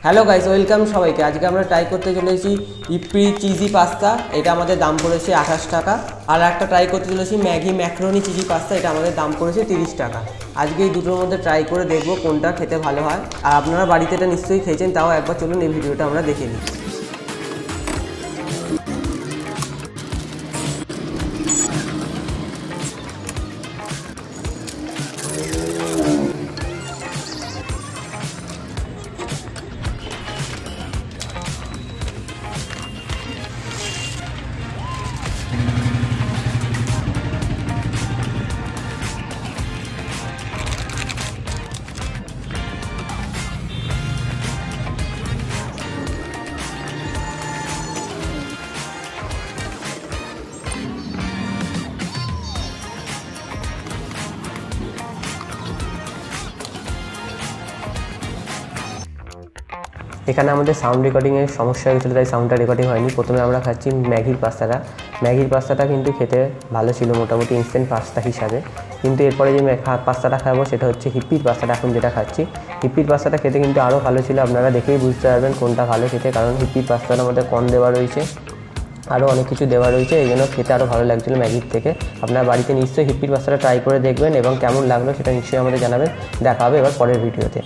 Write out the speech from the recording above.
Hello guys, welcome সবাইকে। আজকে আমরা ট্রাই করতে চলেছি ইপ্পি চিজি পাস্তা। এটা আমাদের দাম পড়েছে 28 টাকা। আর একটা ট্রাই করতে চলেছি ম্যাগি ম্যাক্রোনি চিজি পাস্তা। এটা আমাদের দাম পড়েছে 30 টাকা। আজকে এই দুটোর মধ্যে ট্রাই করে দেখবো কোনটা খেতে ভালো হয়। আর আপনারা বাড়িতে এটা নিশ্চয়ই খেয়েছেন, তাও একবার চলুন এই ভিডিওটা আমরা দেখে নিই। এখানে আমাদের সাউন্ড রেকর্ডিংয়ের সমস্যা হয়েছিল, তাই সাউন্ডটা রেকর্ডিং হয়নি। প্রথমে আমরা খাচ্ছি ম্যাগির পাস্তাটা কিন্তু খেতে ভালো ছিল, মোটামুটি ইনস্ট্যান্ট পাস্তা হিসাবে। কিন্তু এরপরে যে পাস্তাটা খাবো সেটা হচ্ছে হিপ্পির পাস্তাটা। এখন যেটা খাচ্ছি হিপ্পির পাস্তাটা খেতে কিন্তু আরও ভালো ছিল। আপনারা দেখেই বুঝতে পারবেন কোনটা ভালো খেতে, কারণ হিপ্পির পাস্তাটার মধ্যে কর্ন দেওয়া রয়েছে, আরও অনেক কিছু দেওয়া রয়েছে, এই জন্য খেতে আরও ভালো লাগছিলো ম্যাগির থেকে। আপনারা বাড়িতে নিশ্চয়ই হিপ্পির পাস্তাটা ট্রাই করে দেখবেন এবং কেমন লাগলো সেটা নিশ্চয়ই আমাদের জানাবেন। দেখা হবে এবার পরের ভিডিওতে।